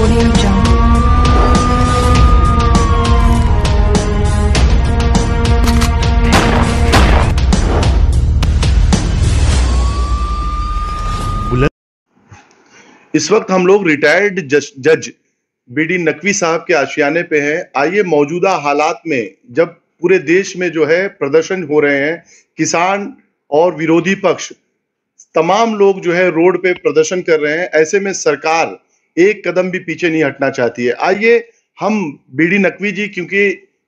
Audio Jungle. इस वक्त हम लोग रिटायर्ड जज बीडी नकवी साहब के आशियाने पे हैं। आइए मौजूदा हालात में जब पूरे देश में जो है प्रदर्शन हो रहे हैं, किसान और विरोधी पक्ष तमाम लोग जो है रोड पे प्रदर्शन कर रहे हैं, ऐसे में सरकार एक कदम भी पीछे नहीं हटना चाहती है। आइए हम बीडी नकवी जी, क्योंकि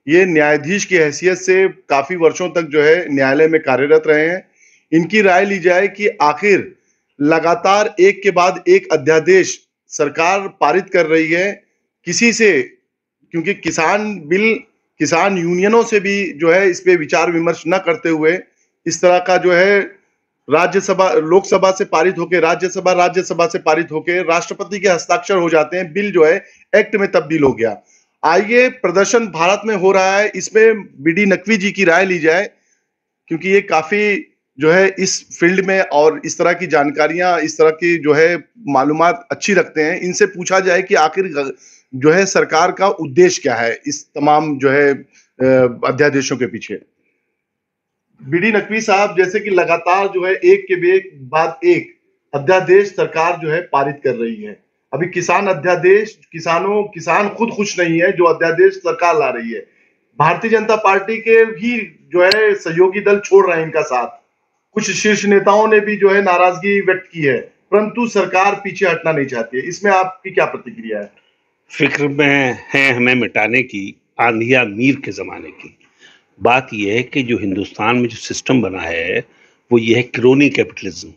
ये न्यायाधीश की हैसियत से काफी वर्षों तक जो है न्यायालय में कार्यरत रहे हैं, इनकी राय ली जाए कि आखिर लगातार एक के बाद एक अध्यादेश सरकार पारित कर रही है किसी से, क्योंकि किसान बिल किसान यूनियनों से भी जो है इस पे विचार विमर्श न करते हुए इस तरह का जो है राज्यसभा लोकसभा से पारित होकर राज्यसभा से पारित होकर राष्ट्रपति के हस्ताक्षर हो जाते हैं, बिल जो है एक्ट में तब्दील हो गया। आइए प्रदर्शन भारत में हो रहा है, इसमें बीडी नकवी जी की राय ली जाए, क्योंकि ये काफी जो है इस फील्ड में और इस तरह की जानकारियां, इस तरह की जो है मालूमात अच्छी रखते हैं। इनसे पूछा जाए कि आखिर जो है सरकार का उद्देश्य क्या है इस तमाम जो है अध्यादेशों के पीछे। बीडी नकवी साहब, जैसे कि लगातार जो है एक के बाद एक अध्यादेश सरकार जो है पारित कर रही है। अभी किसान अध्यादेश, किसान खुद खुश नहीं है जो अध्यादेश सरकार ला रही है। भारतीय जनता पार्टी के भी जो है सहयोगी दल छोड़ रहे हैं इनका साथ, कुछ शीर्ष नेताओं ने भी जो है नाराजगी व्यक्त की है, परंतु सरकार पीछे हटना नहीं चाहती है। इसमें आपकी क्या प्रतिक्रिया है? फिक्र में है हमें मिटाने की आंधिया मीर के जमाने की। बात यह है कि जो हिंदुस्तान में जो सिस्टम बना है वो ये है crony capitalism.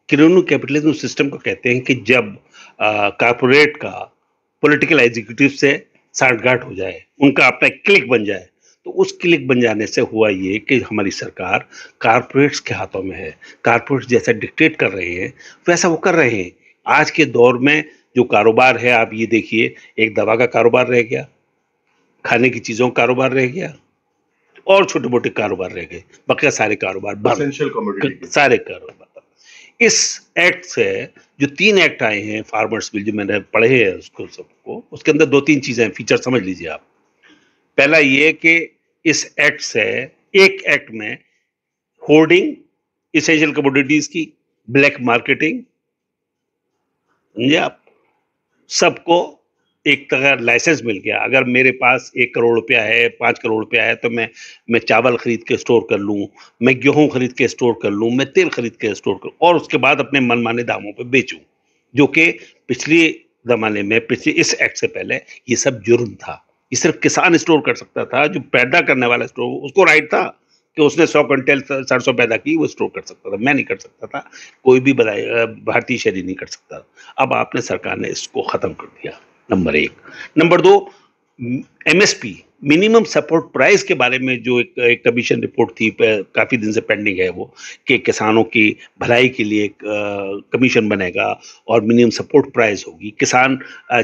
Crony capitalism system को कहते हैं कि जब कारपोरेट का पॉलिटिकल एग्जीक्यूटिव से सांठगांठ हो जाए, उनका अपना क्लिक बन जाए, तो उस क्लिक बन जाने से हुआ ये कि हमारी सरकार कारपोरेट्स के हाथों में है। कारपोरेट्स जैसा डिक्टेट कर रहे हैं वैसा वो कर रहे हैं। आज के दौर में जो कारोबार है, आप ये देखिए, एक दवा का कारोबार रह गया, खाने की चीज़ों का कारोबार रह गया और छोटे मोटे कारोबार रह गए, बाकी सारे कारोबार एसेंशियल कमोडिटी सारे कारोबार। इस एक्ट से जो 3 एक्ट आए हैं, फार्मर्स बिल, जो मैंने पढ़े हैं उसको सबको, उसके अंदर 2-3 चीज़ें फीचर समझ लीजिए आप। पहला ये कि इस एक्ट से एक एक्ट में होर्डिंग, एसेंशियल कमोडिटीज की ब्लैक मार्केटिंग, समझे आप, सबको एक तरह लाइसेंस मिल गया। अगर मेरे पास 1 करोड़ रुपया है, 5 करोड़ रुपया है, तो मैं चावल खरीद के स्टोर कर लूँ, मैं गेहूं खरीद के स्टोर कर लूँ, मैं तेल खरीद के स्टोर कर, और उसके बाद अपने मनमाने दामों पे बेचूं, जो कि पिछले जमाने में, इस एक्ट से पहले ये सब जुर्म था। ये सिर्फ किसान स्टोर कर सकता था, जो पैदा करने वाला स्टोर, उसको राइट था कि उसने 100 क्विंटल सरसों पैदा की, वो स्टोर कर सकता था। मैं नहीं कर सकता था, कोई भी भारतीय शहरी नहीं कर सकता। अब आपने सरकार ने इसको खत्म कर दिया, number 1। Number 2, MSP, minimum support price के बारे में जो एक कमीशन रिपोर्ट थी, काफ़ी दिन से पेंडिंग है वो, कि किसानों की भलाई के लिए एक कमीशन बनेगा और मिनिमम सपोर्ट प्राइस होगी। किसान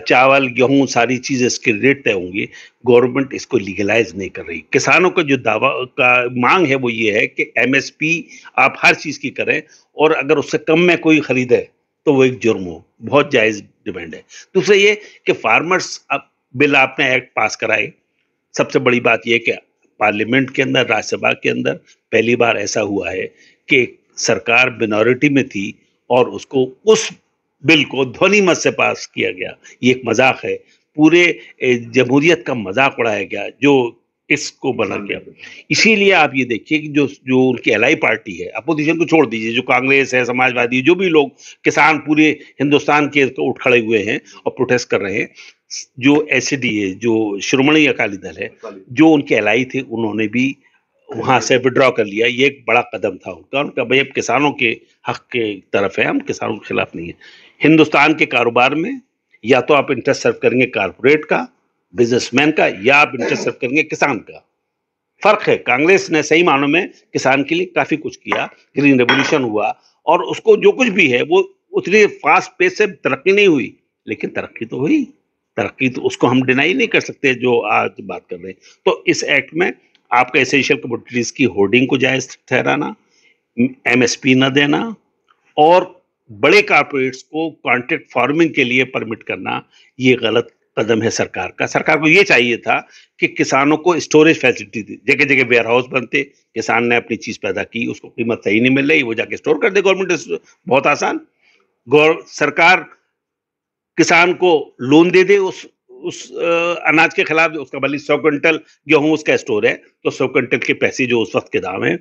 चावल, गेहूं, सारी चीज़ें इसके रेट तय होंगी। गवर्नमेंट इसको लीगलाइज नहीं कर रही। किसानों का जो दावा का मांग है वो ये है कि MSP आप हर चीज़ की करें, और अगर उससे कम में कोई खरीदे तो वो एक जुर्म हो। बहुत जायज़ डिमांड है। दूसरा ये कि फार्मर्स अब बिल आपने एक्ट पास कराए। सबसे बड़ी बात यह कि पार्लियामेंट के अंदर, राज्यसभा के अंदर पहली बार ऐसा हुआ है कि सरकार मिनॉरिटी में थी और उसको, उस बिल को ध्वनि मत से पास किया गया। ये एक मजाक है, पूरे जमहूरियत का मजाक उड़ाया गया जो इसको बना गया। इसीलिए आप ये देखिए कि जो उनकी एलाई पार्टी है, अपोजिशन को छोड़ दीजिए, जो कांग्रेस है, समाजवादी, जो भी लोग, किसान पूरे हिंदुस्तान के उठ खड़े हुए हैं और प्रोटेस्ट कर रहे हैं। जो SED है, जो श्रोमणी अकाली दल है, जो उनके एलाई थे, उन्होंने भी वहां से विड्रॉ कर लिया। ये एक बड़ा कदम था उनका भाई अब किसानों के हक के तरफ है, हम किसानों के खिलाफ नहीं है। हिंदुस्तान के कारोबार में या तो आप इंटरेस्ट सर्व करेंगे कारपोरेट का, बिजनेसमैन का, या आप इंटरेस्ट सर्व करेंगे किसान का। फर्क है। कांग्रेस ने सही मानों में किसान के लिए काफी कुछ किया, ग्रीन रेवोल्यूशन हुआ, और उसको जो कुछ भी है वो उतनी फास्ट पेस से तरक्की नहीं हुई, लेकिन तरक्की तो हुई। तरक्की तो उसको हम डिनाई नहीं कर सकते जो आज बात कर रहे हैं। तो इस एक्ट में आपका एसेंशियल कमोडिटीज की होर्डिंग को जायज ठहराना, MSP न देना, और बड़े कॉर्पोरेट्स को कॉन्ट्रैक्ट फार्मिंग के लिए परमिट करना ये गलत कदम है सरकार का। सरकार को ये चाहिए था कि किसानों को स्टोरेज फैसिलिटी दी, जगह जगह वेयर हाउस बनते, किसान ने अपनी चीज पैदा की, उसको कीमत सही नहीं मिल रही, वो जाके स्टोर कर दे गवर्नमेंट, बहुत आसान। सरकार किसान को लोन दे दे उस अनाज के खिलाफ, उसका भले 100 क्विंटल गेहूं उसका स्टोर है तो 100 क्विंटल के पैसे जो उस वक्त के दाम है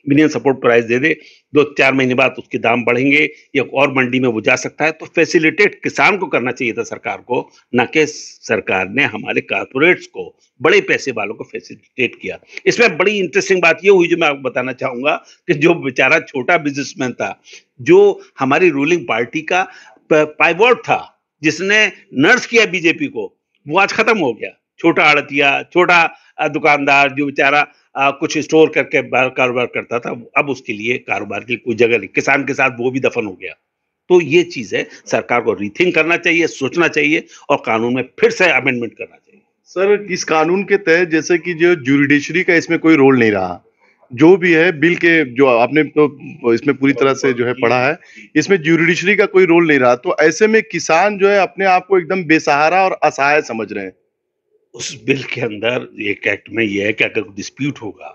मिनिमम सपोर्ट प्राइस दे दे, 2-4 महीने बाद उसके दाम बढ़ेंगे या और मंडी में वो जा सकता है। तो फैसिलिटेट किसान को करना चाहिए था सरकार को, ना कि सरकार ने हमारे कारपोरेट्स को, बड़े पैसे वालों को फैसिलिटेट किया। इसमें बड़ी इंटरेस्टिंग बात ये हुई जो मैं आपको बताना चाहूंगा कि जो बेचारा छोटा बिजनेसमैन था, जो हमारी रूलिंग पार्टी का पाइवोट था, जिसने नर्स किया बीजेपी को, वो आज खत्म हो गया। छोटा आड़तिया, छोटा दुकानदार जो बेचारा कुछ स्टोर करके कारोबार करता था, अब उसके लिए कारोबार की कोई जगह नहीं, किसान के साथ वो भी दफन हो गया। तो ये चीज है, सरकार को रीथिंक करना चाहिए, सोचना चाहिए और कानून में फिर से अमेंडमेंट करना चाहिए। सर, इस कानून के तहत जैसे कि जो ज्यूडिशरी का इसमें कोई रोल नहीं रहा, जो भी है बिल के, जो आपने तो इसमें पूरी तरह से जो है पढ़ा है, इसमें ज्यूडिशरी का कोई रोल नहीं रहा, तो ऐसे में किसान जो है अपने आप को एकदम बेसहारा और असहाय समझ रहे हैं। उस बिल के अंदर एक एक्ट में यह है कि अगर डिस्प्यूट होगा,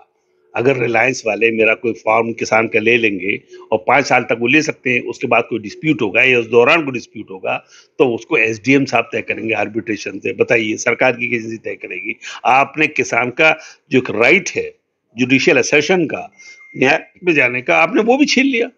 अगर रिलायंस वाले मेरा कोई फार्म किसान का ले लेंगे और 5 साल तक वो ले सकते हैं, उसके बाद कोई डिस्प्यूट होगा या उस दौरान कोई डिस्प्यूट होगा तो उसको एसडीएम साहब तय करेंगे आर्बिट्रेशन से। बताइए, सरकार की एजेंसी तय करेगी। आपने किसान का जो एक राइट है जुडिशियल असर्शन का, न्याय में जाने का, आपने वो भी छीन लिया।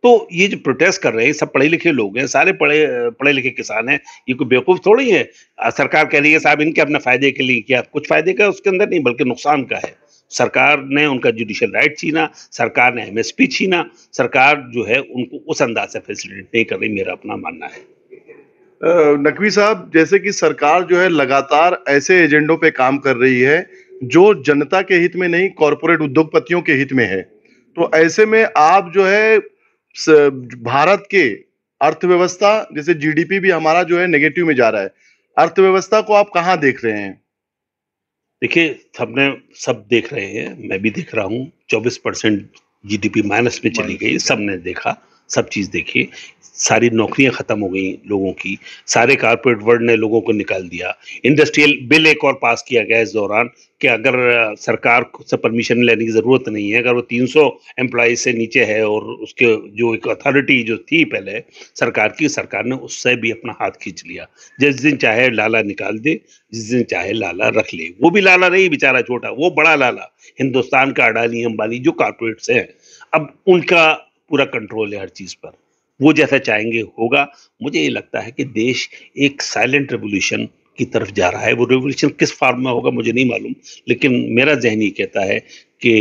तो ये जो प्रोटेस्ट कर रहे हैं सब पढ़े लिखे लोग हैं, सारे पढ़े लिखे किसान हैं, ये कोई बेवकूफ थोड़ी है। सरकार कह रही है साहब इनके अपने फायदे के लिए किया, कुछ फायदे का उसके अंदर नहीं बल्कि नुकसान का है। सरकार ने उनका जुडिशियल राइट छीना, सरकार ने एमएसपी छीना, सरकार जो है उनको उस अंदाज से फैसिलिटेट नहीं कर रही, मेरा अपना मानना है। नकवी साहब, जैसे कि सरकार जो है लगातार ऐसे एजेंडों पे काम कर रही है जो जनता के हित में नहीं, कॉरपोरेट उद्योगपतियों के हित में है, तो ऐसे में आप जो है भारत के अर्थव्यवस्था, जैसे जीडीपी भी हमारा जो है नेगेटिव में जा रहा है, अर्थव्यवस्था को आप कहाँ देख रहे हैं? देखिए, सब देख रहे हैं, मैं भी देख रहा हूँ। 24% जीडीपी माइनस में चली गई, सबने देखा, सब चीज देखी। सारी नौकरियां खत्म हो गई लोगों की, सारे कारपोरेट वर्ल्ड ने लोगों को निकाल दिया। इंडस्ट्रियल बिल एक और पास किया गया इस दौरान कि अगर सरकार से परमिशन लेने की जरूरत नहीं है, अगर वो 300 एम्प्लॉय से नीचे है और उसके जो एक अथॉरिटी जो थी पहले सरकार की, सरकार ने उससे भी अपना हाथ खींच लिया। जिस दिन चाहे लाला निकाल दे, जिस दिन चाहे लाला रख ले। वो भी लाला नहीं बेचारा छोटा, वो बड़ा लाला, हिंदुस्तान का अडानी अंबानी जो कारपोरेट्स हैं, अब उनका पूरा कंट्रोल है हर चीज पर, वो जैसा चाहेंगे होगा। मुझे ये लगता है कि देश एक साइलेंट रेवोल्यूशन की तरफ जा रहा है। वो रेवोल्यूशन किस फॉर्म में होगा मुझे नहीं मालूम, लेकिन मेरा ज़हन ये कहता है कि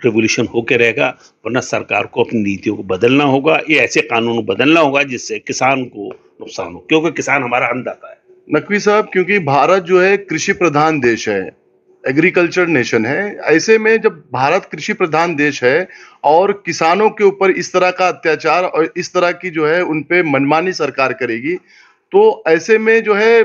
रेवोल्यूशन होके रहेगा, वरना सरकार को अपनी नीतियों को बदलना होगा, ये ऐसे कानून बदलना होगा जिससे किसान को नुकसान हो, क्योंकि किसान हमारा अन्नदाता है। नकवी साहब, क्योंकि भारत जो है कृषि प्रधान देश है, एग्रीकल्चर नेशन है, ऐसे में जब भारत कृषि प्रधान देश है और किसानों के ऊपर इस तरह का अत्याचार और इस तरह की जो है उनपे मनमानी सरकार करेगी, तो ऐसे में जो है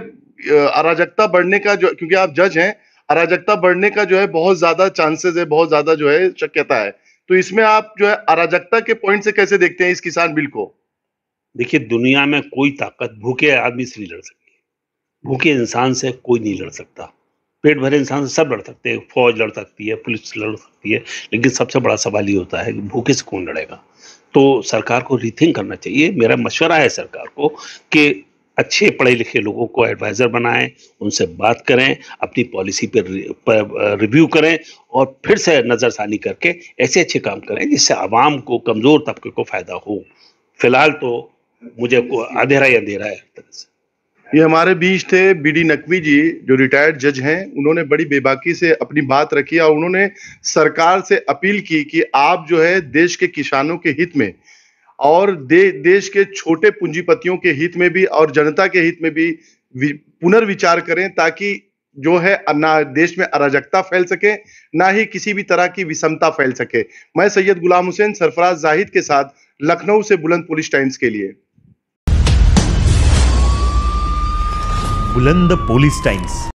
अराजकता बढ़ने का, जो क्योंकि आप जज हैं, अराजकता बढ़ने का जो है बहुत ज्यादा चांसेस है, बहुत ज्यादा जो है शक्यता है। तो इसमें आप जो है अराजकता के पॉइंट से कैसे देखते हैं इस किसान बिल को? देखिए, दुनिया में कोई ताकत भूखे आदमी से नहीं लड़ सकती, भूखे इंसान से कोई नहीं लड़ सकता। पेट भरे इंसान से सब लड़ सकते हैं, फौज लड़ सकती है, पुलिस लड़ सकती है, लेकिन सबसे बड़ा सवाल ये होता है कि भूखे से कौन लड़ेगा। तो सरकार को रीथिंक करना चाहिए। मेरा मशवरा है सरकार को कि अच्छे पढ़े लिखे लोगों को एडवाइजर बनाएं, उनसे बात करें, अपनी पॉलिसी पर रिव्यू करें और फिर से नजरसानी करके ऐसे अच्छे काम करें जिससे आवाम को, कमजोर तबके को फायदा हो। फिलहाल तो मुझे अंधेरा ही अंधेरा है। ये हमारे बीच थे बीडी नकवी जी, जो रिटायर्ड जज हैं। उन्होंने बड़ी बेबाकी से अपनी बात रखी और उन्होंने सरकार से अपील की कि आप जो है देश के किसानों के हित में और देश के छोटे पूंजीपतियों के हित में भी और जनता के हित में भी पुनर्विचार करें, ताकि जो है ना देश में अराजकता फैल सके, ना ही किसी भी तरह की विषमता फैल सके। मैं सैयद गुलाम हुसैन सरफराज जाहिद के साथ लखनऊ से बुलंद पुलिस टाइम्स के लिए। बुलंद पुलिस टाइम्स।